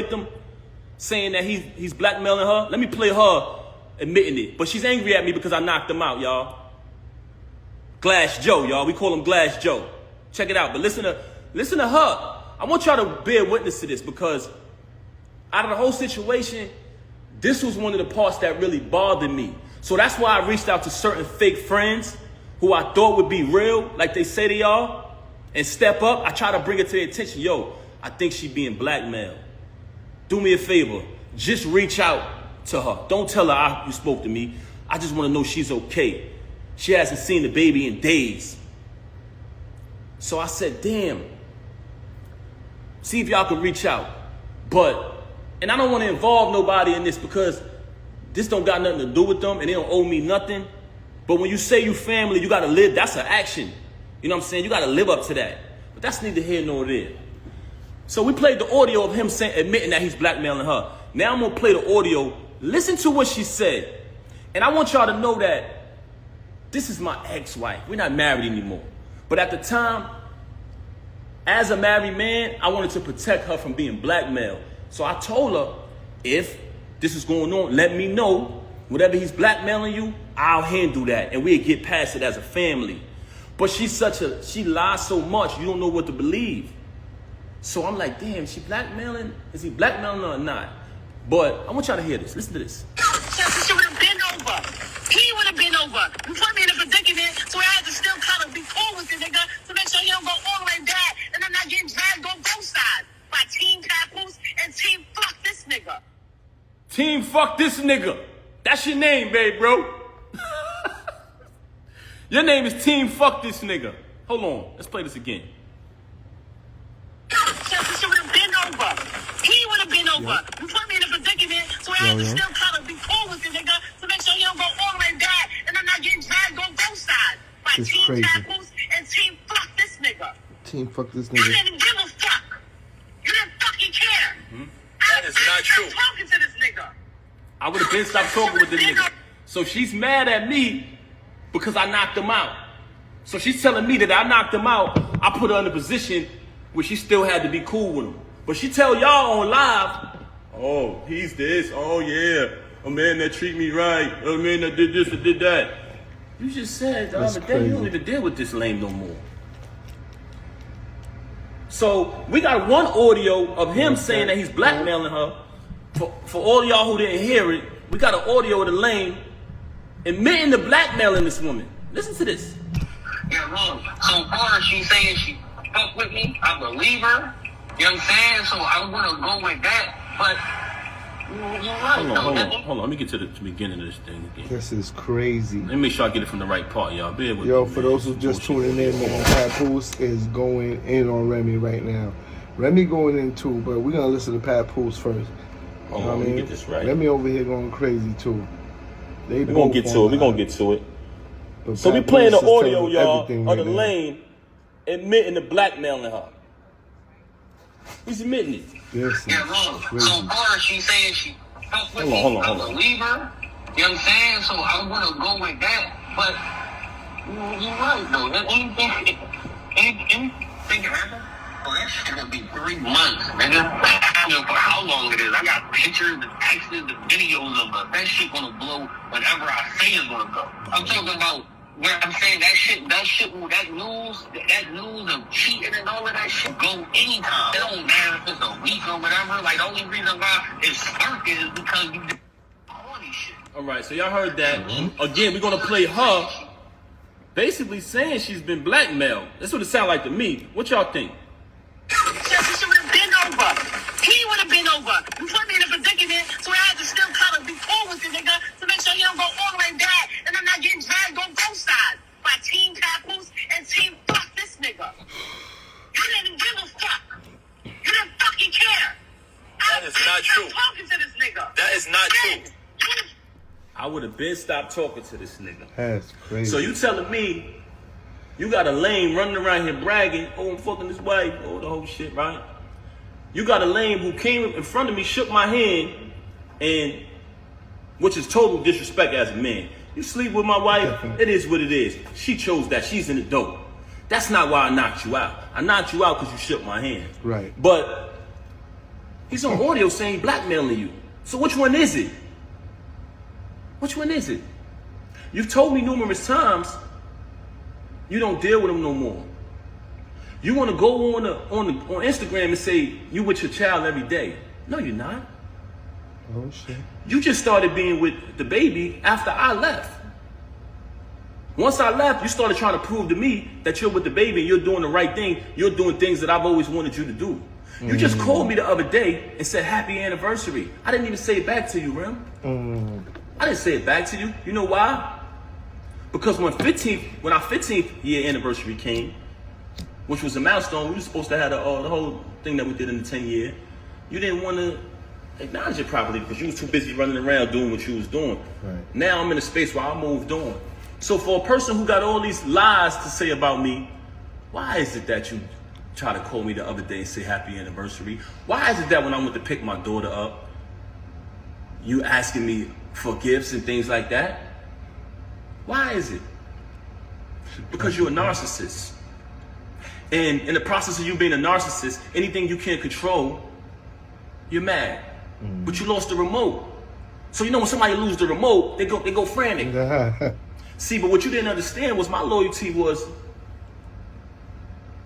victim saying that he's blackmailing her. Let me play her admitting it. But she's angry at me because I knocked him out, y'all. Glass Joe, y'all. We call him Glass Joe. Check it out. But listen to her. I want y'all to bear witness to this because out of the whole situation, this was one of the parts that really bothered me. So that's why I reached out to certain fake friends who I thought would be real, like they say they are, and step up. I try to bring it to their attention. Yo, I think she being blackmailed. Do me a favor. Just reach out to her. Don't tell her you spoke to me. I just want to know she's okay. She hasn't seen the baby in days. So I said, damn. See if y'all can reach out. And I don't want to involve nobody in this because this don't got nothing to do with them and they don't owe me nothing. But when you say you family, you got to live. That's an action. You know what I'm saying? You got to live up to that. But that's neither here nor there. So we played the audio of him admitting that he's blackmailing her. Now I'm going to play the audio. Listen to what she said. And I want y'all to know that this is my ex-wife. We're not married anymore. But at the time, as a married man, I wanted to protect her from being blackmailed. So I told her, if this is going on, let me know. Whatever he's blackmailing you, I'll handle that. And we'll get past it as a family. But she lies so much, you don't know what to believe. So I'm like, damn, is he blackmailing her or not? But I want y'all to hear this. Listen to this. She would have been over. He would have been over. You put me in a predicament, so I had to still kind of be cool with the nigga to make sure he don't go all the way back and I'm not getting dragged on both sides by Team Papoose and Team Fuck This Nigga. Team Fuck This Nigga. That's your name, babe, bro. Your name is Team Fuck This Nigga. Hold on. Let's play this again. She would have been over. He would have been over. You put me in a predicament, so I had to still kind of be cool with the nigga to make sure he don't go all the way back and I'm not getting dragged on both sides by Team Papoose and Team Fuck This Nigga. Team Fuck This You Nigga. didn't give a fuck. You didn't fucking care. That is not true. Talking to this nigga. I would have been stopped talking with this nigga. So she's mad at me because I knocked him out. So she's telling me that I knocked him out. I put her in a position where she still had to be cool with him. But she tell y'all on live, oh, he's this. Oh, yeah. A man that treat me right. A man that did this or did that. You just said the other day you don't even deal with this lame no more. So we got one audio of him saying that he's blackmailing her. For all y'all who didn't hear it, we got an audio of the lame admitting to blackmailing this woman. Listen to this. Yeah, look. So far as she's saying she fuck with me, I believe her. You know what I'm saying? So I'm gonna go with that. But you're right. Hold on. Let me get to the beginning of this thing again. This is crazy. Let me make sure I get it from the right part, y'all. Bear with Yo, me, for man. those who just tuning in, man, Papoose is going in on Remy right now. Remy going in too, but we're gonna listen to Papoose first. Hold on, let me get this right. Remy over here going crazy too. We're gonna get to it. We're gonna get to it. But so we Papoose playing the is telling audio, y'all, everything of the right now. lame admitting to blackmailing her. He's admitting it. This Yeah, is look. crazy. So far as she's saying she fuck with me, Hold on. I believe her. You know what I'm saying? So I'm gonna go with that. But you're right though. Anything happen? Oh, that shit gonna be 3 months, nigga. I don't know for how long it is. I got pictures, the texts, the videos of it. That shit gonna blow whenever I say it's gonna go. I'm talking about where I'm saying that news of cheating and all of that shit go anytime. It don't matter if it's a week or whatever. Like, the only reason why it's sparking is because you did all this shit. All right, so y'all heard that. Again, we're gonna play her basically saying she's been blackmailed. That's what it sounds like to me. What y'all think? She would have been over. He would have been over. You put me in a predicament, so I had to still kind of be cool with the nigga to make sure he don't go all the way back and I'm not getting dragged on both sides by Team Papoose and Team Fuck This Nigga. You didn't give a fuck. You didn't fucking care. That is not true. Talking to this nigga. That is not true. You I would have been stopped talking to this nigga. That's crazy. So you telling me you got a lame running around here bragging, oh, I'm fucking this wife, oh, the whole shit, right? You got a lame who came in front of me, shook my hand, and which is total disrespect as a man. You sleep with my wife, Definitely. It is what it is. She chose that. She's an adult. That's not why I knocked you out. I knocked you out because you shook my hand. Right. But He's on audio saying he blackmailing you. So which one is it? Which one is it? You've told me numerous times you don't deal with him no more. You want to go on Instagram and say you with your child every day. No, you're not. Oh shit. You just started being with the baby after I left. Once I left, you started trying to prove to me that you're with the baby and you're doing the right thing. You're doing things that I've always wanted you to do. You just called me the other day and said happy anniversary. I didn't even say it back to you, Rem. I didn't say it back to you. You know why? Because when our 15th year anniversary came, which was a milestone, we were supposed to have the whole thing that we did in the 10 year. You didn't want to acknowledge it properly because you was too busy running around doing what you was doing. Right. Now I'm in a space where I moved on. So for a person who got all these lies to say about me, why is it that you try to call me the other day and say happy anniversary? Why is it that when I went to pick my daughter up, you asking me for gifts and things like that? Why is it? Because you're a narcissist. And in the process of you being a narcissist, anything you can't control, you're mad. But you lost the remote. So you know when somebody loses the remote, they go frantic. See, but what you didn't understand was my loyalty was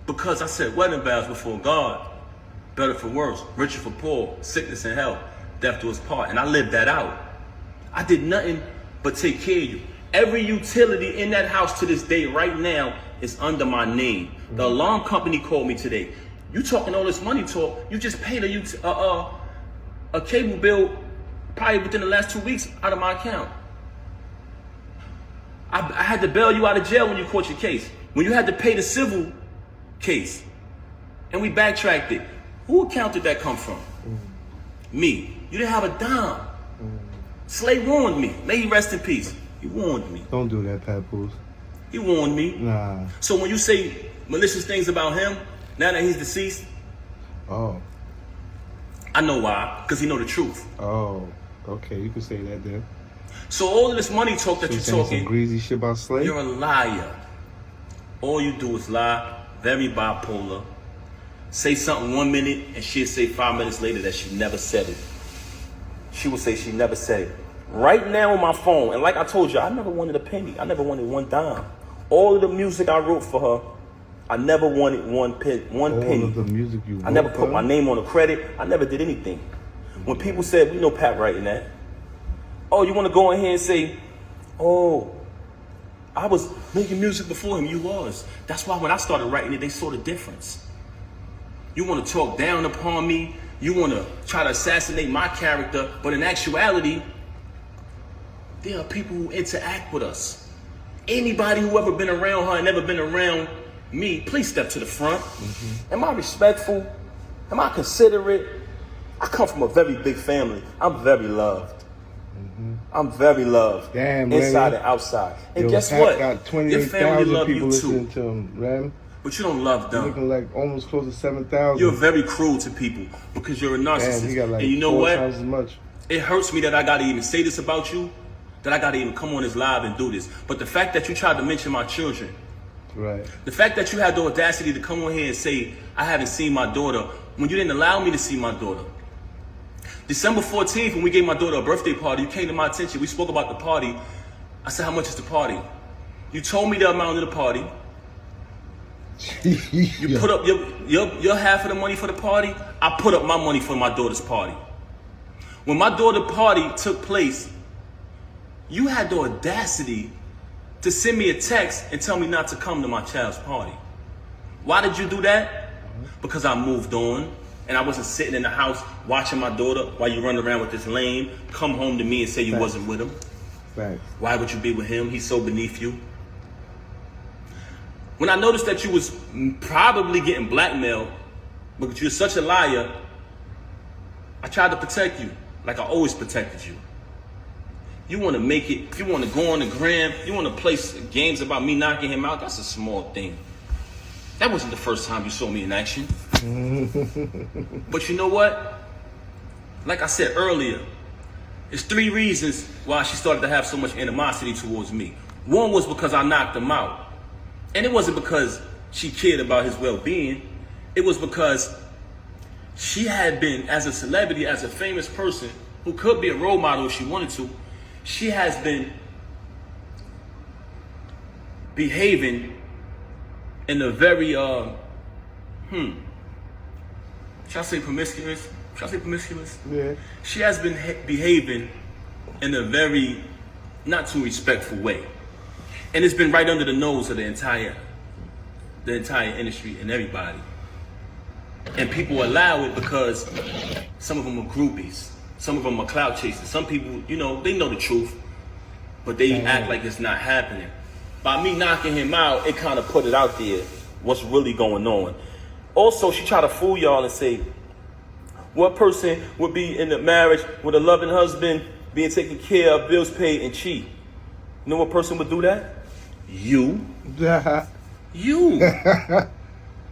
because I said wedding vows before God, better for worse, richer for poor, sickness and health, death do us part. And I lived that out. I did nothing but take care of you. Every utility in that house to this day right now is under my name. The alarm company called me today. You talking all this money talk, you just paid a cable bill probably within the last 2 weeks out of my account. I had to bail you out of jail when you caught your case. When you had to pay the civil case. And we backtracked it. Who account did that come from? Me. You didn't have a dime. Slay warned me. May he rest in peace. He warned me. Don't do that, Papoose. He warned me. Nah. So when you say malicious things about him, now that he's deceased, Oh. I know why. Because he know the truth. Oh. Okay, you can say that then. So all of this money talk that So you're saying talking, some greasy shit about Slay? you're a liar. All you do is lie, very bipolar. Say something 1 minute and she'll say 5 minutes later that she never said it. She will say she never said it. Right now on my phone, and like I told you, I never wanted a penny. I never wanted one dime. All of the music I wrote for her, I never wanted one penny. All of the music you wrote I never for put her? my name on the credit. I never did anything. When people said, we know Pat writing that. Oh, you want to go in here and say, oh, I was making music before him. You was. That's why when I started writing it, they saw the difference. You want to talk down upon me. You want to try to assassinate my character. But in actuality, there are people who interact with us. Anybody who ever been around her and never been around me, please step to the front. Am I respectful? Am I considerate? I come from a very big family. I'm very loved. I'm very loved. Damn, inside Remy. and outside. And Yo, guess Pat what? got Your family 28,000 love people you listening too. to him, Rem. But you don't love them. Looking like almost close to 7,000. You're very cruel to people because you're a narcissist. Damn, he got like and you know 4 what? times as much. It hurts me that I gotta even say this about you, that I gotta even come on this live and do this. But the fact that you tried to mention my children, Right. the fact that you had the audacity to come on here and say, I haven't seen my daughter, when you didn't allow me to see my daughter. December 14th, when we gave my daughter a birthday party, you came to my attention. We spoke about the party. I said, how much is the party? You told me the amount of the party. You put up your half of the money for the party. I put up my money for my daughter's party. When my daughter's party took place, you had the audacity to send me a text and tell me not to come to my child's party. Why did you do that? Because I moved on and I wasn't sitting in the house watching my daughter while you run around with this lame, come home to me and say you wasn't with him. Right. Why would you be with him? He's so beneath you. When I noticed that you was probably getting blackmailed because you're such a liar, I tried to protect you like I always protected you. You want to make it, you want to go on the gram, you want to play games about me knocking him out, that's a small thing. That wasn't the first time you saw me in action. But you know what? Like I said earlier, there's 3 reasons why she started to have so much animosity towards me. One was because I knocked him out. And it wasn't because she cared about his well-being. It was because she had been, as a celebrity, as a famous person, who could be a role model if she wanted to, she has been behaving in a very, should I say promiscuous? Should I say promiscuous? Yeah. She has been behaving in a very not too respectful way. And it's been right under the nose of the entire industry and everybody. And people allow it because some of them are groupies. Some of them are clout chasers. Some people, you know, they know the truth, but they act like it's not happening. By me knocking him out, it kind of put it out there, what's really going on. Also, she tried to fool y'all and say, what person would be in a marriage with a loving husband, being taken care of, bills paid, and cheat? You know what person would do that? You. You.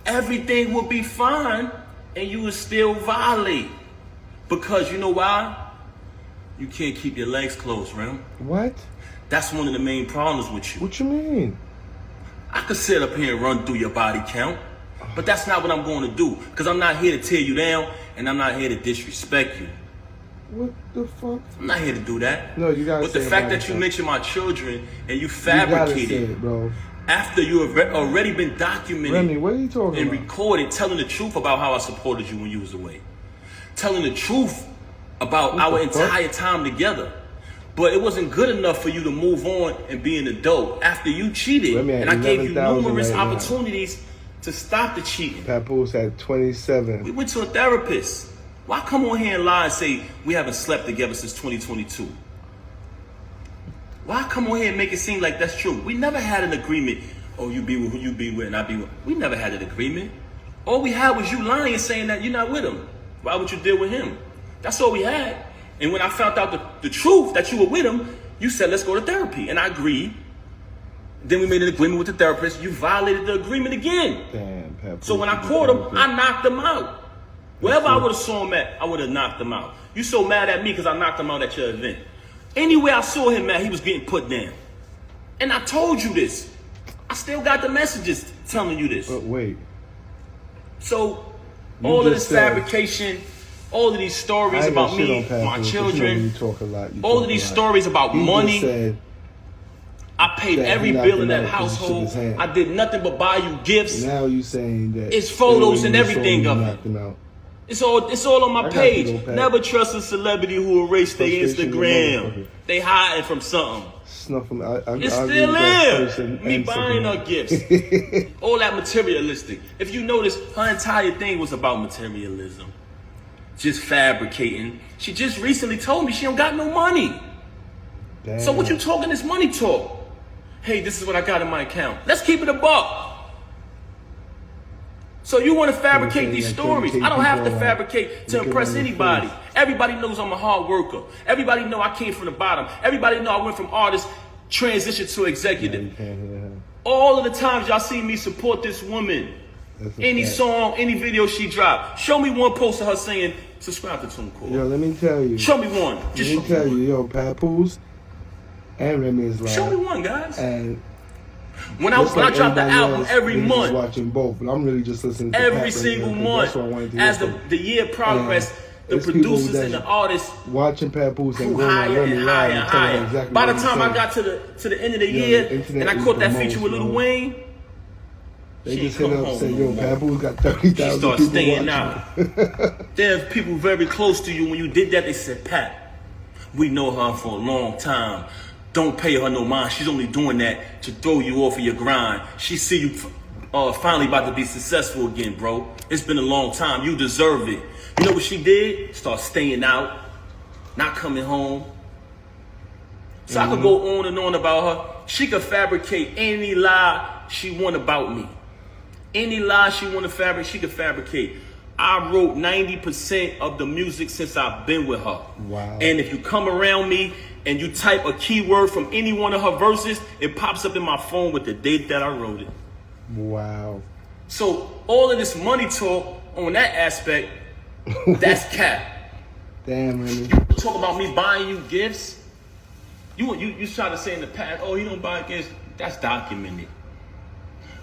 Everything would be fine, and you would still violate. Because you know why? You can't keep your legs closed, Rem. What? That's one of the main problems with you. What you mean? I could sit up here and run through your body count, but that's not what I'm going to do. Because I'm not here to tear you down, and I'm not here to disrespect you. What the fuck? I'm not here to do that. No, you gotta But the say fact about that you yourself. mention my children and you You fabricated gotta say it, bro. after you have already been documented Remy, what are you talking and about? recorded, telling the truth about how I supported you when you was away, telling the truth about our entire time together. But it wasn't good enough for you to move on and be an adult after you cheated. Remy And had I gave you 11,000 numerous right now. opportunities to stop the cheating. Papoose had 27. We went to a therapist. Why come on here and lie and say we haven't slept together since 2022? Why come on here and make it seem like that's true? We never had an agreement. Oh, you be with who you be with and I be with. We never had an agreement. All we had was you lying and saying that you're not with him. Why would you deal with him? That's all we had. And when I found out the truth that you were with him, you said, let's go to therapy. And I agreed. Then we made an agreement with the therapist. You violated the agreement again. Damn, Papoose. So when I caught him, I knocked him out. Wherever I would have saw him at, I would have knocked him out. You so mad at me because I knocked him out at your event. Anywhere I saw him at, he was getting put down. And I told you this. I still got the messages telling you this. But wait. So You all of just this said- fabrication, all of these stories I ain't about gonna shit me, on Papoose, my but children, you talk a lot. all of these stories about He money. Just said I paid that every he knocked bill in him that out 'cause he shook household. his hand. I did nothing but buy you gifts. now you saying that It's photos when and you saw everything him, you of it. knocked him out. It's all on my I got page. you, though, Pat. Never trust a celebrity who erased their Frustration with Instagram. motherfucker. They hiding from something. Snuff him. I It's agree still with that person there. Me and buying something her gifts. All that materialistic. If you notice, her entire thing was about materialism. Just fabricating. She just recently told me she don't got no money. Damn. So what you talking this money talk? Hey, this is what I got in my account. Let's keep it a buck. So you want to fabricate these stories. I don't have to fabricate to impress anybody. Everybody knows I'm a hard worker. Everybody know I came from the bottom. Everybody know I went from artist, transition to executive. All of the times y'all see me support this woman. Any song, any video she dropped. Show me one post of her saying, subscribe to TuneCore. Yo, let me tell you. Show me one. Just Let me tell you, yo, Papoose and Remy is like. show me one, guys. And When I drop the album every month, watching both, but I'm really just listening to every Pat right single now, 'cause month, that's what I wanted to hear as from. the year progressed, the it's people producers that and the artists watching Papoose and grew going on higher Remy and live higher and and telling her higher. exactly By the what time he's I got to the end of the Yo, year, the internet and I is caught that the feature most, with Lil bro. Wayne, They she just ain't hit come up and say, home yo, no more. Papoose got She 30,000 started people staying watching. out. There's people very close to you. When you did that, they said, Pat, we know her for a long time. Don't pay her no mind. She's only doing that to throw you off of your grind. She see you finally about to be successful again, bro. It's been a long time. You deserve it. You know what she did? Start staying out, not coming home. So I could go on and on about her. She could fabricate any lie she want about me. Any lie she want to fabricate, she could fabricate. I wrote 90% of the music since I've been with her. Wow. And if you come around me and you type a keyword from any one of her verses, it pops up in my phone with the date that I wrote it. Wow. So all of this money talk on that aspect, that's cap. Damn, Remy. Talk about me buying you gifts. You try to say in the past, oh, he don't buy gifts. That's documented.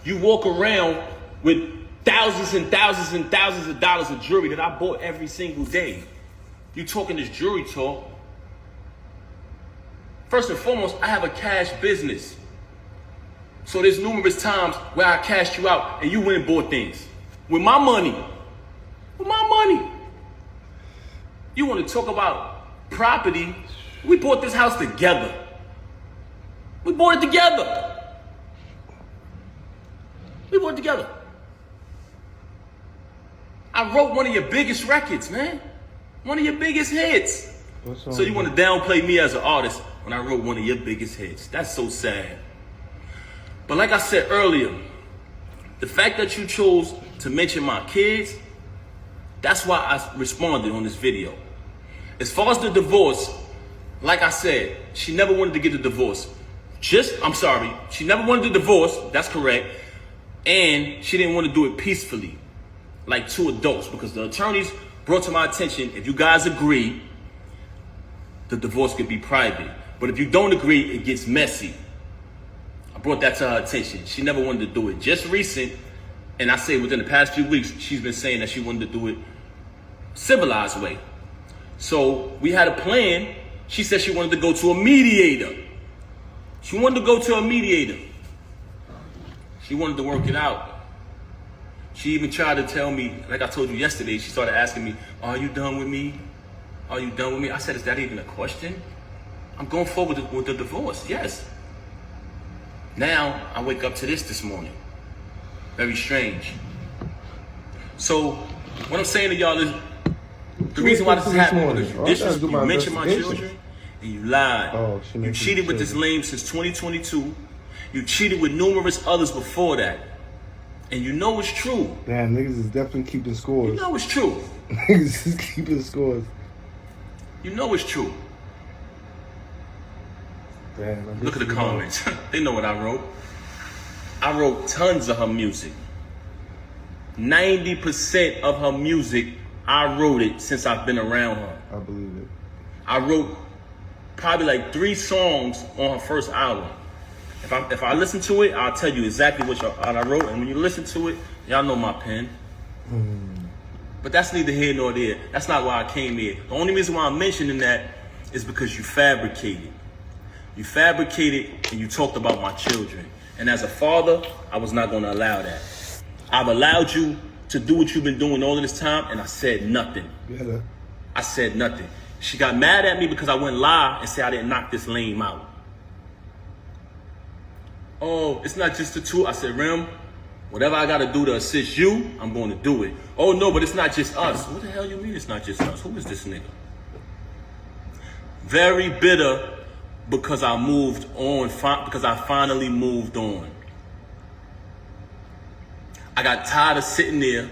You walk around with thousands and thousands and thousands of dollars of jewelry that I bought every single day. You talking this jewelry talk. First and foremost, I have a cash business. So there's numerous times where I cashed you out and you went and bought things. With my money. With my money. You want to talk about property? We bought this house together. We bought it together. We bought it together. I wrote one of your biggest records, man. One of your biggest hits. So you want to downplay me as an artist when I wrote one of your biggest hits. That's so sad. But like I said earlier, the fact that you chose to mention my kids, that's why I responded on this video. As far as the divorce, like I said, she never wanted to get a divorce. She never wanted a divorce, that's correct. And she didn't want to do it peacefully, like two adults, because the attorneys brought to my attention, if you guys agree, the divorce could be private. But if you don't agree, it gets messy. I brought that to her attention. She never wanted to do it. Just recent, and I say within the past few weeks, she's been saying that she wanted to do it civilized way. So we had a plan. She said she wanted to go to a mediator. She wanted to go to a mediator. She wanted to work it out. She even tried to tell me, like I told you yesterday, she started asking me, are you done with me? Are you done with me? I said, is that even a question? I'm going forward with the divorce, yes. Now, I wake up to this morning. Very strange. So, what I'm saying to y'all is, the reason why this is happening is because you mentioned my children and you lied. You cheated with this lame since 2022. You cheated with numerous others before that. And you know it's true. Damn, niggas is definitely keeping scores. You know it's true. Niggas is keeping scores. You know it's true. Damn, look at the comments. They know what I wrote. I wrote tons of her music. 90% of her music, I wrote it since I've been around her. I believe it. I wrote probably like 3 songs on her first album. If I listen to it, I'll tell you exactly what I wrote. And when you listen to it, y'all know my pen. But that's neither here nor there. That's not why I came here. The only reason why I'm mentioning that is because you fabricated. You fabricated and you talked about my children. And as a father, I was not going to allow that. I've allowed you to do what you've been doing all of this time, and I said nothing. Yeah. I said nothing. She got mad at me because I went live and said I didn't knock this lame out. Oh, it's not just the two. I said, Rem, whatever I got to do to assist you, I'm going to do it. Oh, no, but it's not just us. What the hell you mean it's not just us? Who is this nigga? Very bitter because I moved on, because I finally moved on. I got tired of sitting there,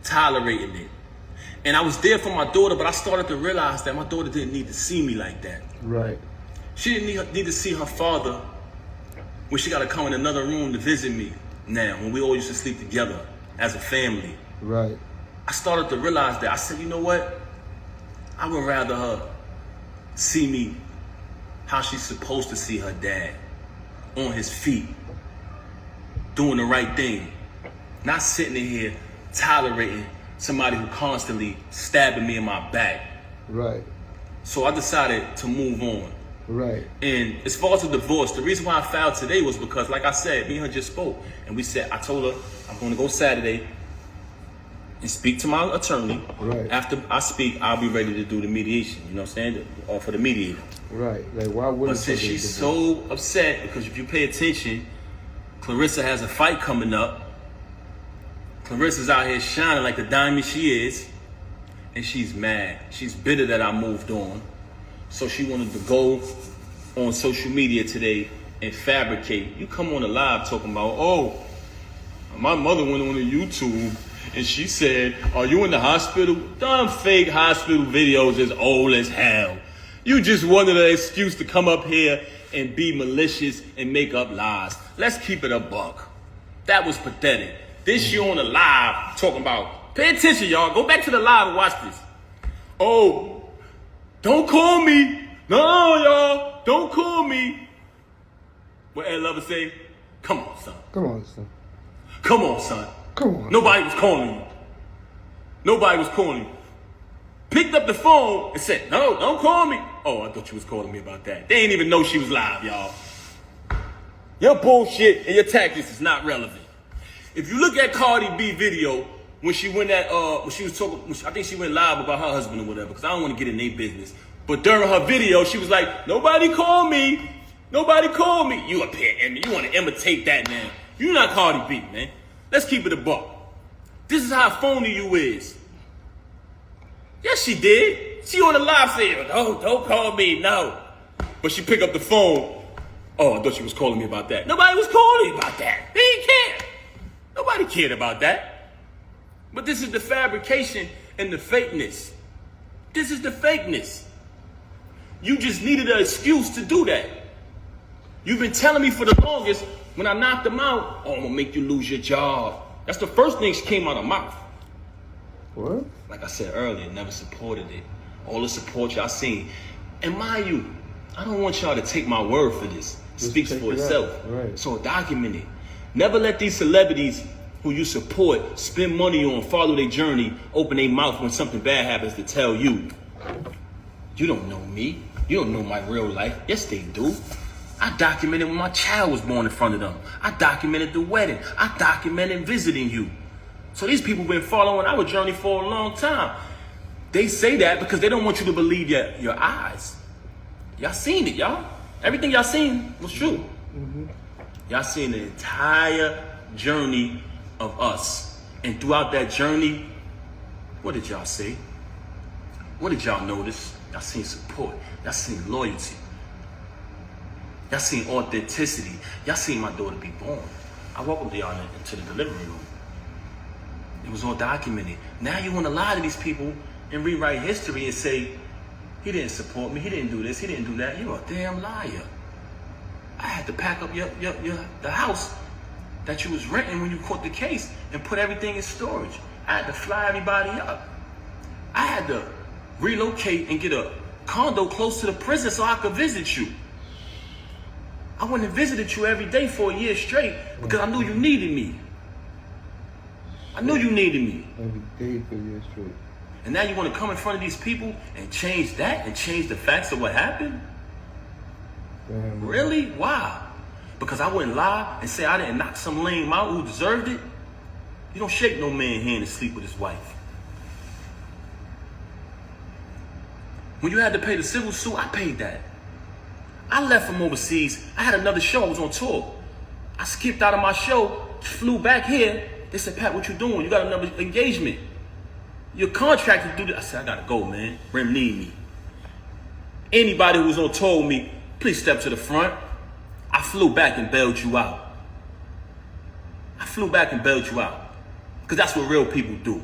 tolerating it. And I was there for my daughter, but I started to realize that my daughter didn't need to see me like that. Right. She didn't need to see her father when she got to come in another room to visit me now, when we all used to sleep together as a family. Right. I started to realize that. I said, you know what? I would rather her see me how she's supposed to see her dad, on his feet, doing the right thing. Not sitting in here tolerating somebody who constantly stabbing me in my back. Right. So I decided to move on. Right. And as far as the divorce, the reason why I filed today was because, like I said, me and her just spoke. And I told her, I'm going to go Saturday and speak to my attorney. Right. After I speak, I'll be ready to do the mediation. You know what I'm saying? Or for the mediator. Right. Like, why wouldn't? But since she's so upset, because if you pay attention, Clarissa has a fight coming up. Clarissa's out here shining like the diamond she is. And she's mad. She's bitter that I moved on. So she wanted to go on social media today and fabricate. You come on the live talking about, oh, my mother went on the YouTube and she said, are you in the hospital? Dumb fake hospital videos is old as hell. You just wanted an excuse to come up here and be malicious and make up lies. Let's keep it a buck. That was pathetic. This year on the live talking about, pay attention, y'all. Go back to the live and watch this. Oh, don't call me. No, y'all. Don't call me. What Ed Lover say? Come on, son. Come on, son. Come on, son. Come on. Nobody was calling you. Nobody was calling you. Picked up the phone and said, no, don't call me. Oh, I thought you was calling me about that. They didn't even know she was live, y'all. Your bullshit and your tactics is not relevant. If you look at Cardi B video, when she went at, when she was talking, I think she went live about her husband or whatever, because I don't want to get in their business. But during her video, she was like, nobody call me. Nobody call me. You up here, Emmy. You want to imitate that now. You're not Cardi B, man. Let's keep it a buck. This is how phony you is. Yes, she did. She on the live saying, don't call me, no. But she picked up the phone. Oh, I thought she was calling me about that. Nobody was calling me about that. They didn't care. Nobody cared about that. But this is the fabrication and the fakeness. This is the fakeness. You just needed an excuse to do that. You've been telling me for the longest, when I knocked them out, oh, I'm gonna make you lose your job. That's the first thing that came out of her mouth. What? Like I said earlier, never supported it. All the support y'all seen. And mind you, I don't want y'all to take my word for this. It speaks for itself. Right. So document it. Never let these celebrities who you support spend money on, follow their journey, open their mouth when something bad happens to tell you. You don't know me. You don't know my real life. Yes, they do. I documented when my child was born in front of them. I documented the wedding. I documented visiting you. So these people been following our journey for a long time. They say that because they don't want you to believe your eyes. Y'all seen it, y'all. Everything y'all seen was true. Mm-hmm. Y'all seen the entire journey of us. And throughout that journey, what did y'all see? What did y'all notice? Y'all seen support. Y'all seen loyalty. Y'all seen authenticity. Y'all seen my daughter be born. I welcomed y'all into the delivery room. It was all documented. Now you want to lie to these people and rewrite history and say, he didn't support me, he didn't do this, he didn't do that. You're a damn liar. I had to pack up the house that you was renting when you caught the case and put everything in storage. I had to fly everybody up. I had to relocate and get a condo close to the prison so I could visit you. I went and visited you every day for a year straight because I knew you needed me. I knew you needed me. Every day for a year straight. And now you want to come in front of these people and change that and change the facts of what happened? Damn. Really? Why? Because I wouldn't lie and say I didn't knock some lame out who deserved it? You don't shake no man's hand and sleep with his wife. When you had to pay the civil suit, I paid that. I left from overseas. I had another show. I was on tour. I skipped out of my show, flew back here. They said, Pat, what you doing? You got another engagement. You're contracted to do this. I said, I gotta go, man. Remy need me. Anybody who was on tour with me, please step to the front. I flew back and bailed you out. I flew back and bailed you out. Because that's what real people do.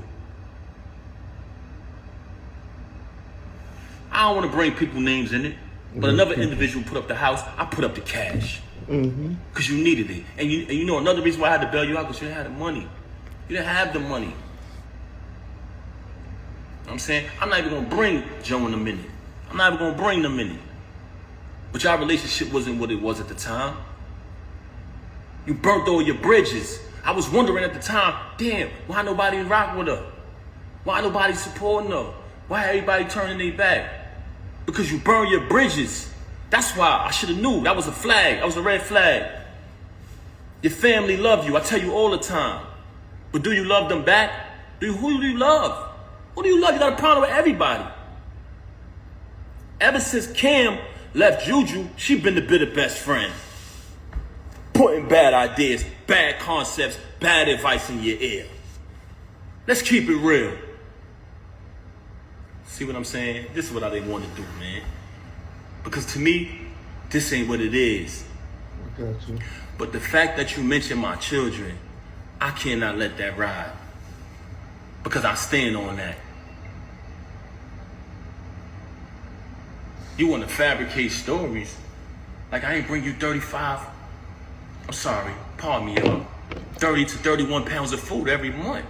I don't want to bring people names in it. But another individual put up the house, I put up the cash. Because you needed it. And you know another reason why I had to bail you out, because you didn't have the money. You didn't have the money. You know what I'm saying? I'm not even going to bring Joe in a minute. I'm not even going to bring them in it. But y'all relationship wasn't what it was at the time. You burnt all your bridges. I was wondering at the time, damn, why nobody rock with her? Why nobody supporting her? Why everybody turning their back? Because you burn your bridges. That's why I should have knew. That was a flag. That was a red flag. Your family love you. I tell you all the time. But do you love them back? Who do you love? Who do you love? You got a problem with everybody. Ever since Cam left Juju, she been the bitter best friend. Putting bad ideas, bad concepts, bad advice in your ear. Let's keep it real. See what I'm saying? This is what I didn't want to do, man. Because to me, this ain't what it is. I got you. But the fact that you mentioned my children, I cannot let that ride. Because I stand on that. You want to fabricate stories. Like I ain't bring you 35, I'm sorry, pardon me, y'all. 30 to 31 pounds of food every month.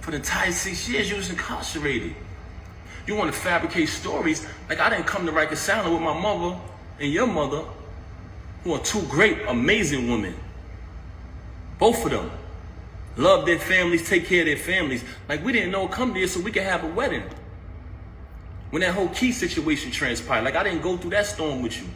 For the entire 6 years you was incarcerated. You want to fabricate stories like I didn't come to Rikers Island with my mother and your mother, who are two great, amazing women. Both of them. love their families, take care of their families. Like, we didn't know come there so we could have a wedding. When that whole key situation transpired, like, I didn't go through that storm with you.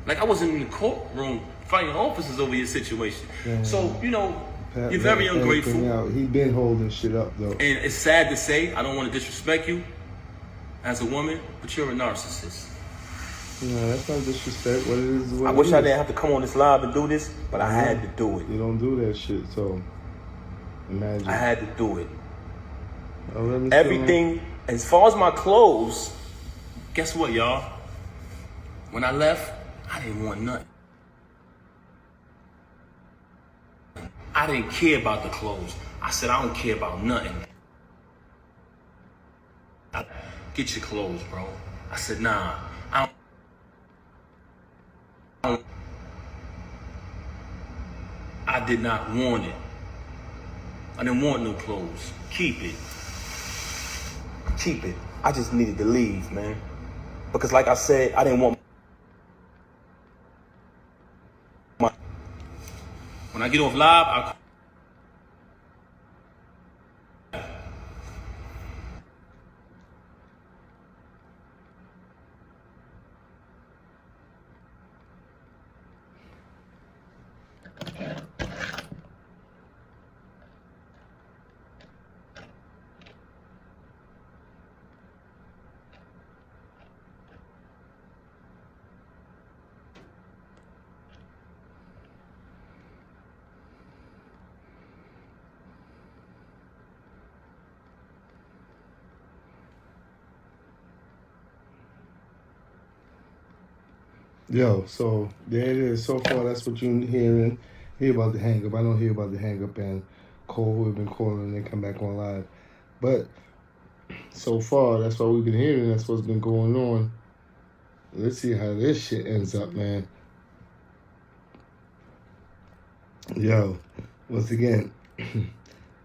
Like, I wasn't in the courtroom fighting officers over your situation. Yeah. So, you know, Pat, you're very ungrateful. He been holding shit up, though. And it's sad to say, I don't want to disrespect you as a woman, but you're a narcissist. No, that's not disrespect. What it is, what I wish I didn't have to come on this live and do this, but I had to do it. You don't do that shit, so imagine. I had to do it. Oh, Everything, as far as my clothes, guess what, y'all? When I left, I didn't want nothing. I didn't care about the clothes. I said, I don't care about nothing. Get your clothes, bro. I said, nah, I did not want it. I didn't want no clothes. Keep it. Keep it. I just needed to leave, man. Because like I said, I didn't want my... When I get off live, I'll... Yo, so there it is. So far, that's what you're hearing. Hear about the hang up. I don't hear about the hang up and Cole, who have been calling and they come back on live. But so far, that's what we've been hearing. That's what's been going on. Let's see how this shit ends up, man. Yo, once again, it's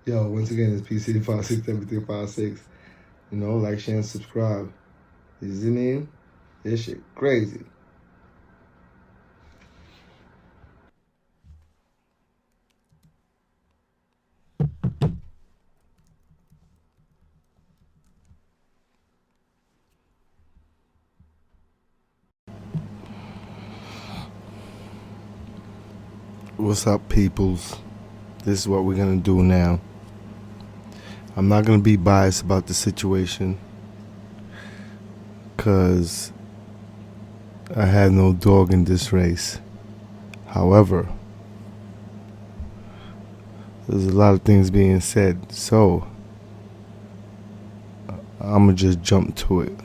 PCD 56 everything 56. You know, like, share, and subscribe. You see me? This shit crazy. What's up, peoples? This is what we're gonna do now. I'm not gonna be biased about the situation, cause I had no dog in this race. However, there's a lot of things being said, so I'ma just jump to it.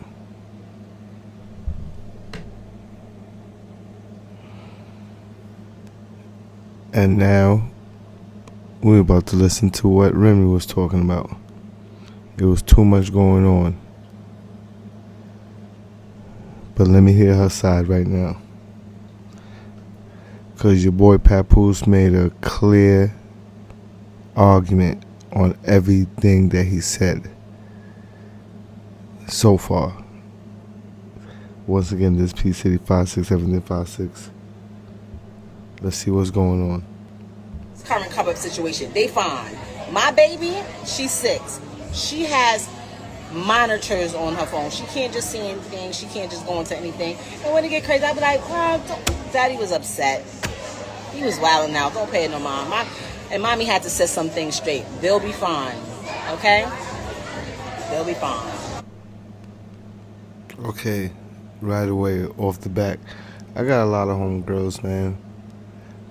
And now, we're about to listen to what Remy was talking about. It was too much going on. But let me hear her side right now. Because your boy Papoose made a clear argument on everything that he said so far. Once again, this P City 56, everything 56. Let's see what's going on. Current cover-up situation. They fine. My baby, she's 6. She has monitors on her phone. She can't just see anything. She can't just go into anything. And when it get crazy, I'll be like, Daddy was upset. He was wilding out. Don't pay it no mind. And Mommy had to set some things straight. They'll be fine. Okay? They'll be fine. Okay, right away, off the back. I got a lot of homegirls, man.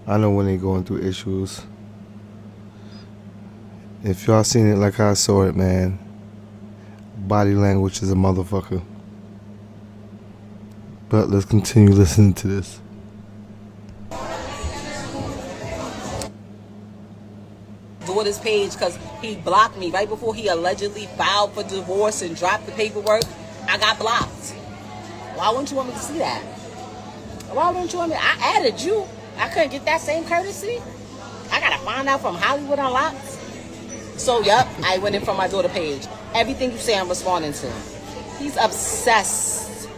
I know when they going through issues. If y'all seen it like I saw it, man, body language is a motherfucker. But let's continue listening to this. Daughter's page because he blocked me right before he allegedly filed for divorce and dropped the paperwork. I got blocked. Why wouldn't you want me to see that? Why wouldn't you want me? I added you. I couldn't get that same courtesy. I gotta find out from Hollywood Unlocked. So, yep, I went in from my daughter page. Everything you say, I'm responding to. He's obsessed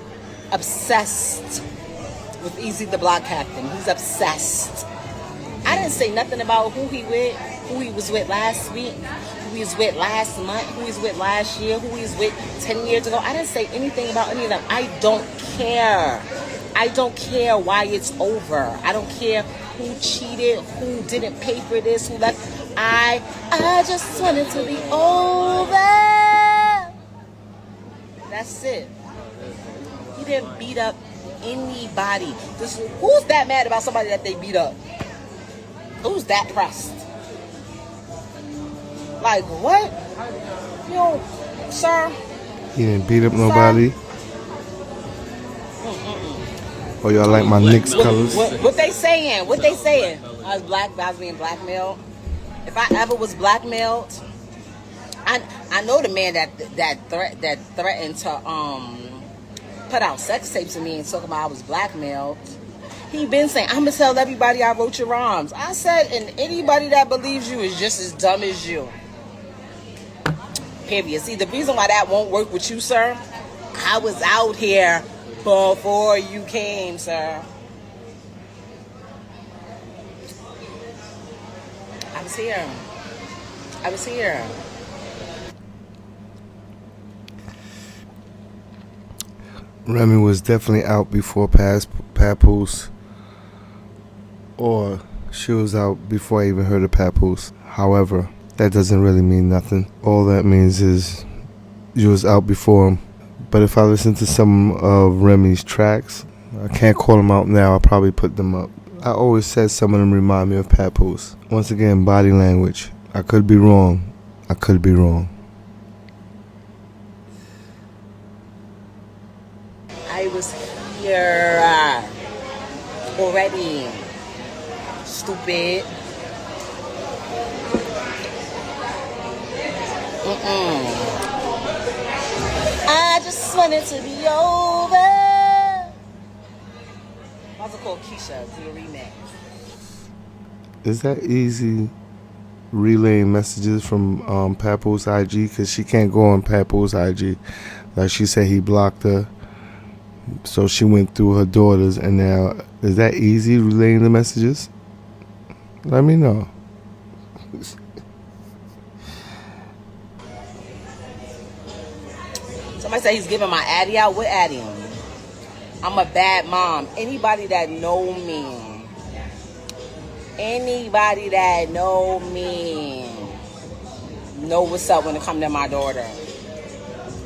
with Eazy The Block Captain. He's obsessed. I I didn't say nothing about who he was with last week, who he was with last month, who he was with last year, who he was with 10 years ago. I didn't say anything about any of them. I don't care. I don't care why it's over. I don't care who cheated, who didn't pay for this, who left. I just want it to be over. That's it. He didn't beat up anybody. Who's that mad about somebody that they beat up? Who's that pressed? Like, what? You know, sir? He didn't beat up nobody. Oh, y'all like my Knicks colors? What they saying? What they saying? I was being blackmailed. If I ever was blackmailed, I know the man that threatened to put out sex tapes of me and talking about I was blackmailed. He been saying, I'm gonna tell everybody I wrote your rhymes. I said, and anybody that believes you is just as dumb as you. Period. See, the reason why that won't work with you, sir, I was out here before you came, sir. I was here. Remy was definitely out before Papoose, or she was out before I even heard of Papoose. However, that doesn't really mean nothing. All that means is you was out before him. But if I listen to some of Remy's tracks, I can't call them out now. I'll probably put them up. I always said some of them remind me of Papoose. Once again, body language. I could be wrong. I was here already. Stupid. I just want it to be over. What's it called? Keisha, do a remix. Is that Eazy relaying messages from Papoose IG? Because she can't go on Papoose IG. Like she said, he blocked her. So she went through her daughters, and now is that Eazy relaying the messages? Let me know. Somebody say he's giving my Addy out. What Addy? I'm a bad mom. Anybody that know me know what's up when it comes to my daughter.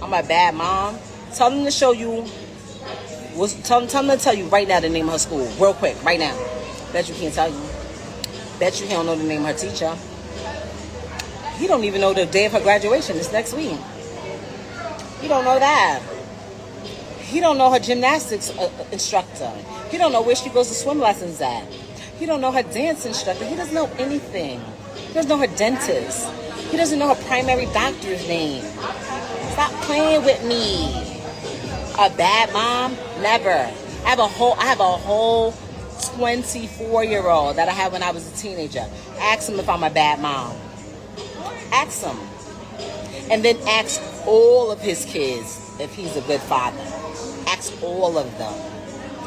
I'm a bad mom. Tell them to show you. Tell them to tell you right now the name of her school, real quick, right now. Bet you can't tell you. Bet you he don't know the name of her teacher. He don't even know the day of her graduation. It's next week. He don't know that. He don't know her gymnastics instructor. He don't know where she goes to swim lessons at. He don't know her dance instructor. He doesn't know anything. He doesn't know her dentist. He doesn't know her primary doctor's name. Stop playing with me. A bad mom? Never. I have a whole 24-year-old that I had when I was a teenager. Ask him if I'm a bad mom. Ask him. And then ask all of his kids if he's a good father. Ask all of them.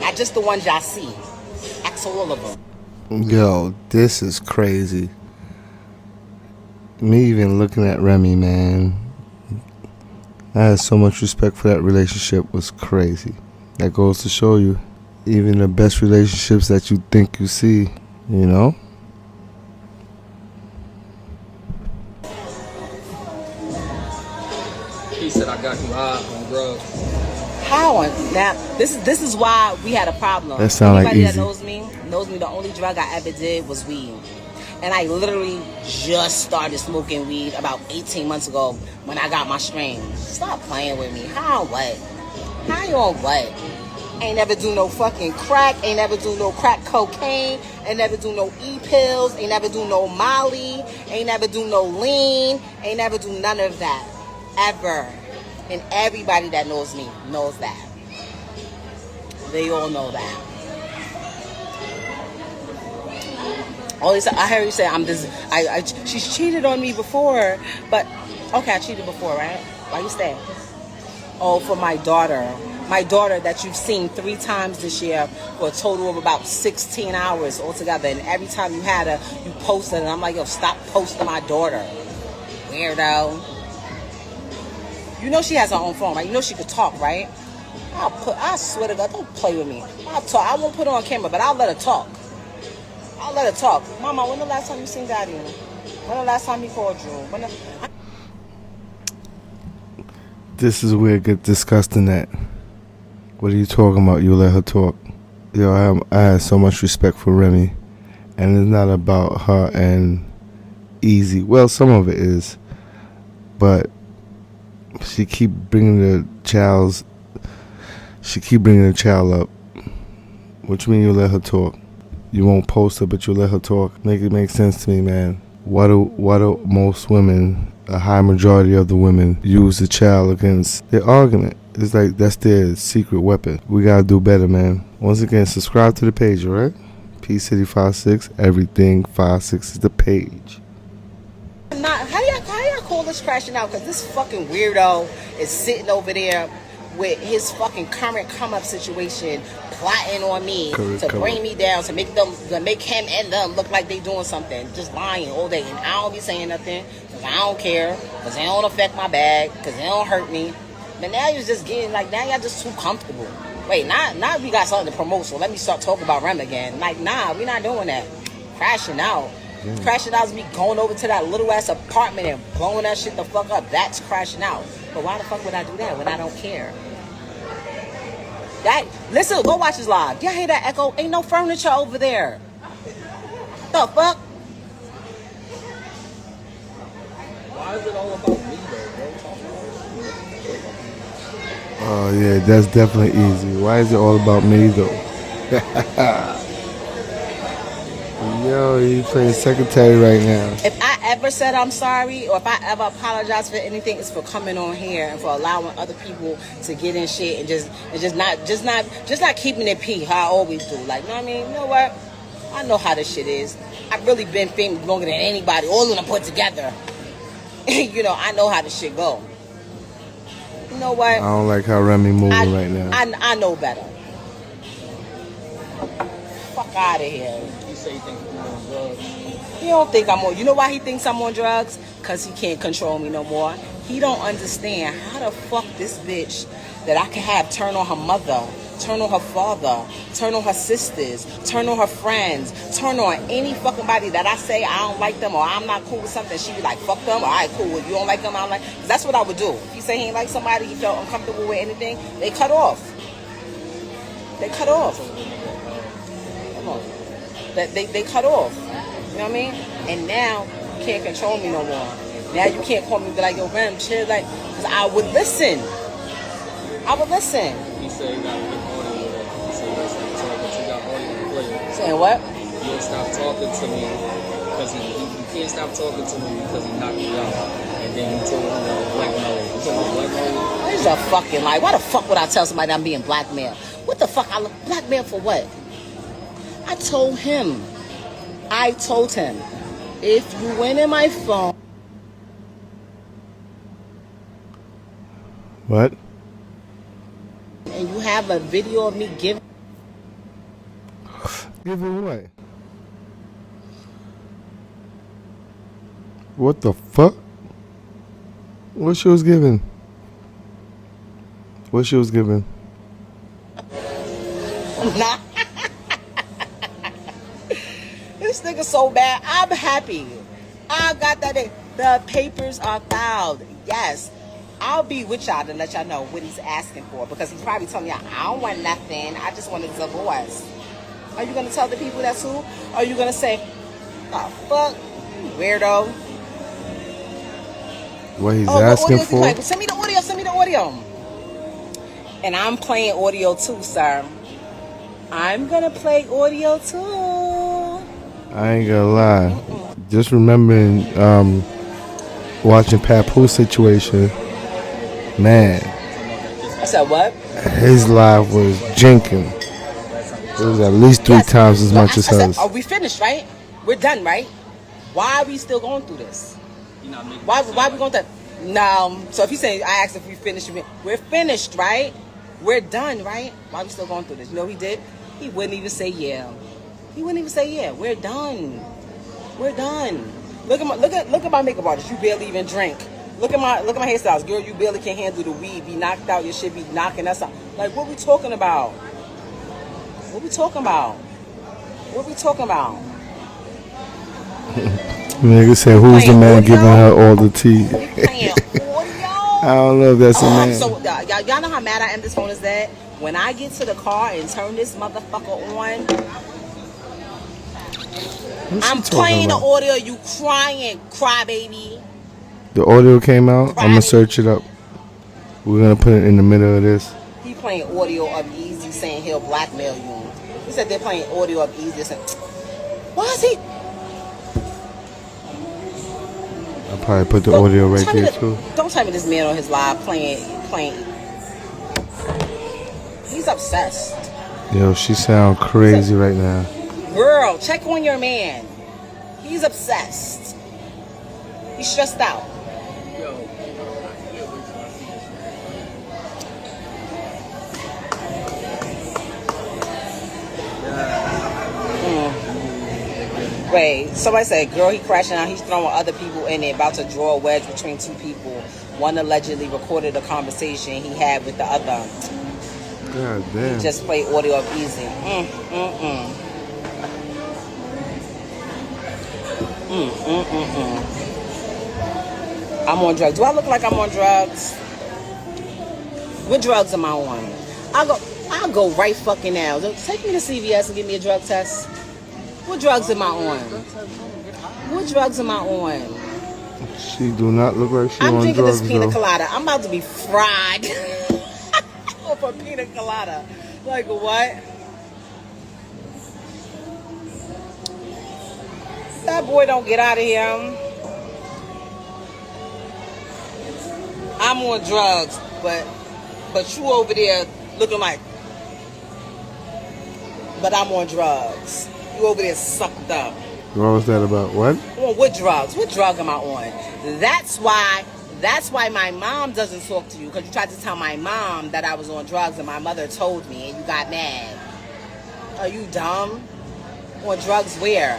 Not just the ones y'all see. Ask all of them. Yo, this is crazy. Me even looking at Remy, man. I had so much respect for that relationship. Was crazy. That goes to show you, even the best relationships that you think you see, you know? He said I got him high on drugs. How? Now, this is why we had a problem. That sound like Anybody Eazy. that knows me, the only drug I ever did was weed. And I literally just started smoking weed about 18 months ago when I got my strain. Stop playing with me. How what? How you on what? Ain't never do no fucking crack. Ain't never do no crack cocaine. Ain't never do no E-pills. Ain't never do no Molly. Ain't never do no lean. Ain't never do none of that. Ever. And everybody that knows me knows that. They all know that. I heard you say I'm this. She's cheated on me before, but okay, I cheated before, right? Why you stay? Oh, for my daughter. My daughter that you've seen 3 times this year for a total of about 16 hours altogether. And every time you had her, you posted. And I'm like, yo, stop posting my daughter. Weirdo. You know she has her own phone, right? You know she could talk, right? I swear to God, don't play with me. I'll talk. I won't put her on camera, but I'll let her talk. I'll let her talk. Mama, when the last time you seen Daddy? When the last time he called you? This is where it gets disgusting at. What are you talking about? You let her talk. Yo, I have so much respect for Remy. And it's not about her and Eazy. Well, some of it is. But she keep bringing the child up. What you mean you let her talk? You won't post her, but you let her talk. Make it make sense to me, man. Why do most women, a high majority of the women, use the child against their argument? It's like that's their secret weapon. We gotta do better, man. Once again, subscribe to the page, alright? P City 56, everything 56 is the page. How y'all call this crashing out? Because this fucking weirdo is sitting over there with his fucking current come-up situation, plotting on me to bring me down, to make him and them look like they doing something, just lying all day. And I don't be saying nothing because I don't care, because they don't affect my bag, because they don't hurt me. But now you're just getting like, now y'all just too comfortable. Wait, now we got something to promote, so let me start talking about Rem again. Like, nah, we not doing that. Crashing out. Crashing out is me going over to that little ass apartment and blowing that shit the fuck up. That's crashing out. But why the fuck would I do that when I don't care? Listen, go watch this live. Y'all hear that echo? Ain't no furniture over there. The fuck? Why is it all about me though, bro? Oh yeah, that's definitely easy. Why is it all about me though? Yo, you playing secretary right now. If I ever said I'm sorry, or if I ever apologize for anything, it's for coming on here and for allowing other people to get in shit and just not keeping it pee how I always do. Like, you know what I mean? You know what? I know how this shit is. I've really been famous longer than anybody, all of them put together. You know, I know how this shit go. You know what? I don't like how Remy moving right now. I know better. Fuck out of here. You say you think I'm on drugs? He don't think I'm on. You know why he thinks I'm on drugs? Because he can't control me no more. He don't understand how the fuck this bitch that I can have turn on her mother, turn on her father, turn on her sisters, turn on her friends, turn on any fucking body that I say I don't like them or I'm not cool with something. She be like, fuck them. All right, cool. If you don't like them, I don't like. Cause that's what I would do. If he say he ain't like somebody, he felt uncomfortable with anything, they cut off. They cut off. Come on. They cut off. You know what I mean? And now you can't control me no more. Now you can't call me and be like, yo, Rem, chill, like, because I would listen. I would listen. He said he got a good audio. He said he stopped talking to you. Got audio playing. Saying what? You don't stop talking to me because you can't stop talking to me because he knocked you out. And then you told him that blackmail. You told him blackmail? This is a fucking lie. Why the fuck would I tell somebody I'm being blackmailed? What the fuck? I blackmail for what? I told him, if you went in my phone. What? And you have a video of me giving. Giving what? What the fuck? What she was giving? What she was giving? Nah. This nigga so bad. I'm happy. I got that. The papers are filed. Yes. I'll be with y'all to let y'all know what he's asking for. Because he's probably telling y'all, I don't want nothing. I just want a divorce. Are you going to tell the people that's who? Or are you going to say, oh, fuck, you weirdo? What he's asking for? Like, send me the audio. And I'm playing audio too, sir. I'm going to play audio too. I ain't gonna lie. Just remembering watching Papoose situation, man. I said what? His live was jinking. It was at least 3 times as much as hers. Are we finished, right? We're done, right? Why are we still going through this? Why we going through? No. So if he's saying, I asked if we finished, we're finished, right? We're done, right? Why are we still going through this? You know what he did? He wouldn't even say yeah. He wouldn't even say yeah. We're done. We're done. Look at my makeup artist. You barely even drink. Look at my hairstyles. Girl, you barely can handle the weed. Be knocked out. Your shit be knocking us out. Like, what we talking about? What we talking about? What we talking about? Nigga said, who's the man giving her all the tea? Playing audio. I don't know if that's a man. So y'all know how mad I am this phone is that? When I get to the car and turn this motherfucker on, I'm playing the audio. You crying, crybaby. The audio came out. I'm gonna search it up. We're gonna put it in the middle of this. He playing audio of Eazy saying he'll blackmail you. He said they're playing audio of Eazy saying, why is he? I'll probably put the audio right there too. Don't tell me this man on his live playing. He's obsessed. Yo, she sound crazy right now. Girl, check on your man. He's obsessed. He's stressed out. Wait, somebody said, girl, he crashing out. He's throwing other people in it, about to draw a wedge between two people. One allegedly recorded a conversation he had with the other. God damn. He just played audio of Eazy. I'm on drugs. Do I look like I'm on drugs? What drugs am I on? I'll go right fucking now. Take me to CVS and give me a drug test. What drugs am I on? What drugs am I on? She do not look like she I'm on drinking drugs, this pina though. colada. I'm about to be fried off a pina colada. Like what? That boy don't get out of here. I'm on drugs, but you over there looking like. But I'm on drugs. You over there sucked up. What was that about? What? On what drugs? What drug am I on? That's why my mom doesn't talk to you, because you tried to tell my mom that I was on drugs and my mother told me and you got mad. Are you dumb? On drugs where?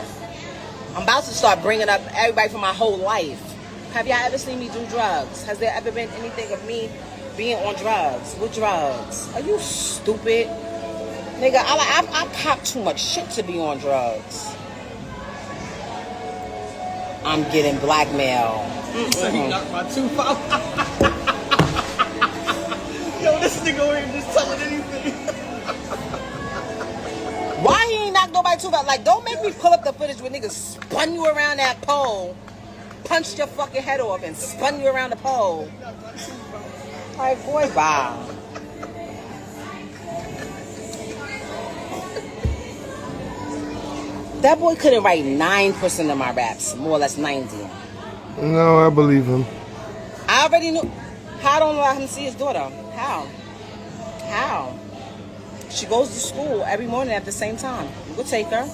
I'm about to start bringing up everybody from my whole life. Have y'all ever seen me do drugs? Has there ever been anything of me being on drugs? What drugs? Are you stupid? Nigga, I pop too much shit to be on drugs. I'm getting blackmail. So he knocked my tooth out. Yo, this nigga ain't just telling anything. Why he ain't knocked nobody tooth out? Like, don't make me pull up the footage where niggas spun you around that pole, punched your fucking head off, and spun you around the pole. Like, boy, bye. That boy couldn't write 9% of my raps, more or less 90. No, I believe him. I already knew. How don't allow him to see his daughter? How? She goes to school every morning at the same time. We'll take her.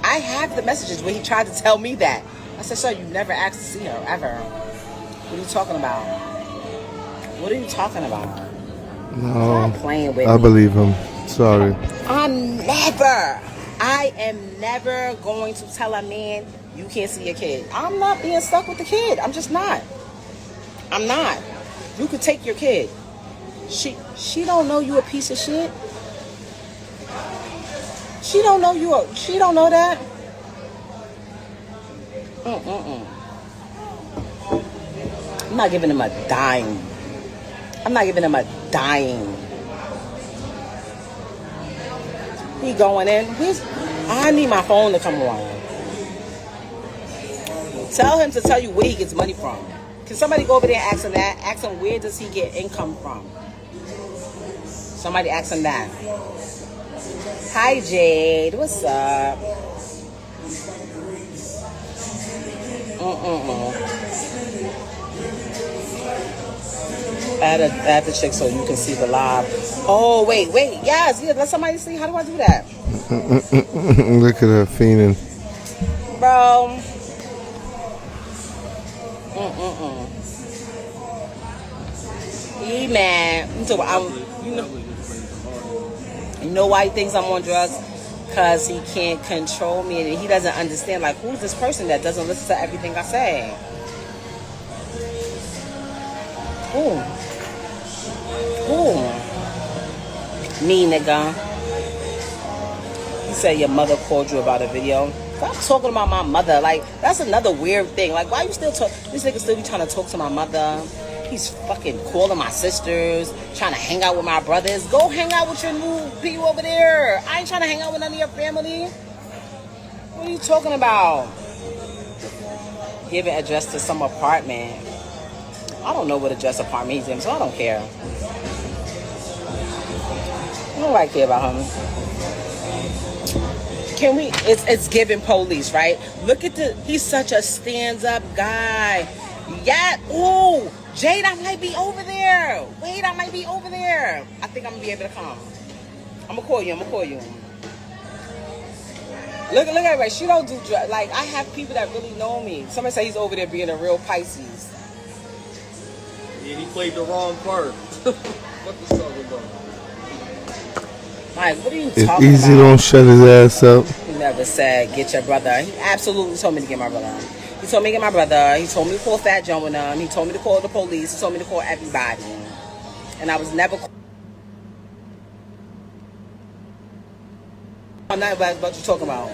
I have the messages where he tried to tell me that. I said, sir, you never asked to see her, ever. What are you talking about? What are you talking about? No, Stop playing with I me. believe him. Sorry. I am never going to tell a man you can't see your kid. I'm not being stuck with the kid. I'm just not. I'm not. You could take your kid. She don't know you a piece of shit. She don't know that. I'm not giving him a dime. He going in. I need my phone to come on. Tell him to tell you where he gets money from. Can somebody go over there and ask him that? Ask him where does he get income from? Somebody ask him that. Hi Jade, what's up? Add the chick so you can see the live. Oh wait, yes, let somebody see. How do I do that? Look at her fiending. Bro. He mad. You know why he thinks I'm on drugs? Because he can't control me and he doesn't understand, like, who's this person that doesn't listen to everything I say? Who? Me, nigga. You said your mother called you about a video. Stop talking about my mother. Like, that's another weird thing. Like, why you still talk? This nigga still be trying to talk to my mother. He's fucking calling my sisters, trying to hang out with my brothers. Go hang out with your new people over there. I ain't trying to hang out with none of your family. What are you talking about? Giving address to some apartment. I don't know what address apartment he's in, so I don't care. I don't really care about him. Can we? It's giving police, right? Look at he's such a stands-up guy. Yeah. Ooh, Jade, I might be over there. Wait, I might be over there. I think I'm gonna be able to come. I'm gonna call you. Look at her. She don't do drugs. Like, I have people that really know me. Somebody say he's over there being a real Pisces. Yeah, he played the wrong part. What the talking about? Like, what are you If talking Eazy about? don't shut his ass up. He never said, get your brother. He absolutely told me to get my brother. He told me to get my brother. He told me to call Fat Joe and them. He told me to call the police. He told me to call everybody. And I was never... I'm not about what you're talking about.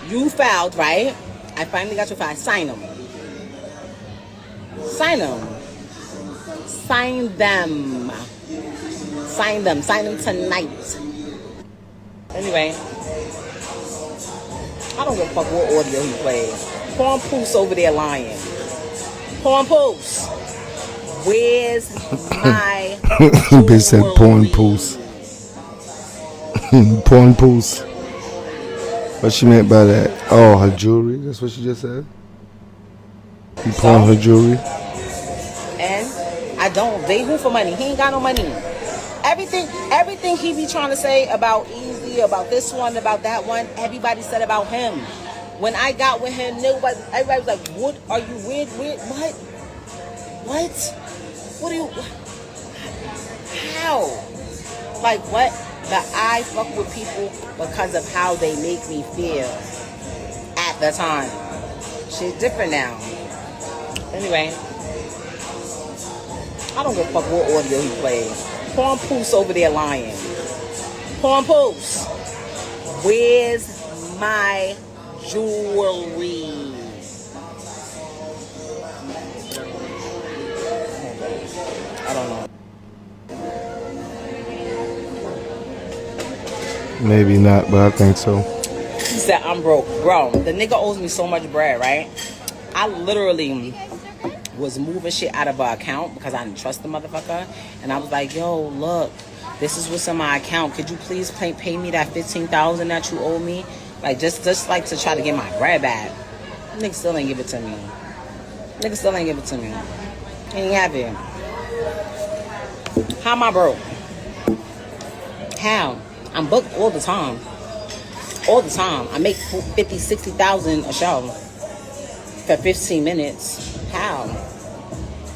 You filed, right? I finally got your file. Sign them. Sign them. Sign them. Sign them. Sign them tonight. Anyway. I don't give a fuck what audio he plays. Papoose over there lying. Papoose. Where's my Bitch said porn poos. Porn poos. What she meant by that? Oh, her jewelry? That's what she just said? He pawned her jewelry? And I don't date him for money. He ain't got no money. Everything he be trying to say about Eazy, about this one, about that one, everybody said about him. When I got with him, everybody was like, what are you weird? What? What are you... How? Like, what? That I fuck with people because of how they make me feel at the time. Shit's different now. Anyway, I don't give a fuck what audio he plays. Papoose over there lying. Papoose, where's my jewelry? I don't know. Maybe not, but I think so. He said, I'm broke. Bro, the nigga owes me so much bread, right? I literally was moving shit out of an account because I didn't trust the motherfucker. And I was like, yo, look, this is what's in my account. Could you please pay me that $15,000 that you owe me? Like, just like to try to get my bread back. Nigga still ain't give it to me. He ain't have it. How am I broke? How? I'm booked all the time. I make 50, 60,000 a show for 15 minutes. How?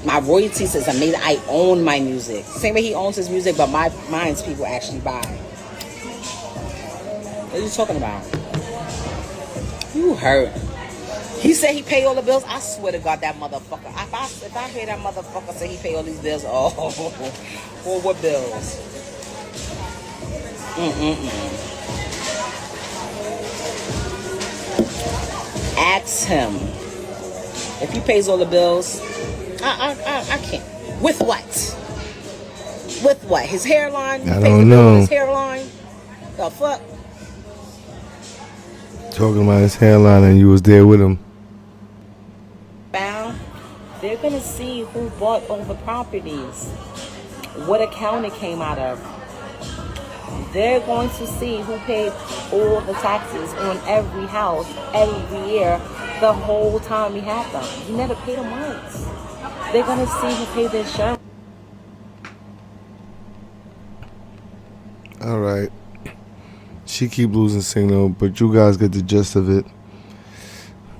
My royalties is amazing. I own my music. Same way he owns his music, but mine's people actually buy. What are you talking about? You hurt. He said he paid all the bills. I swear to God, that motherfucker. If I hear that motherfucker say he paid all these bills, oh, for what bills? Ask him if he pays all the bills. I can't. With what? His hairline? I don't know. His hairline? The fuck? Talking about his hairline and you was there with him. Found. They're gonna see who bought all the properties, what account it came out of. They're going to see who paid all the taxes on every house every year the whole time we had them. You never paid them once. They're going to see who paid their insurance. All right. She keep losing signal, but you guys get the gist of it.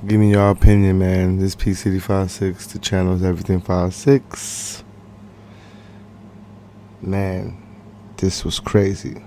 Give me your opinion, man. This P City 56, the channel is Everything 56. Man, this was crazy.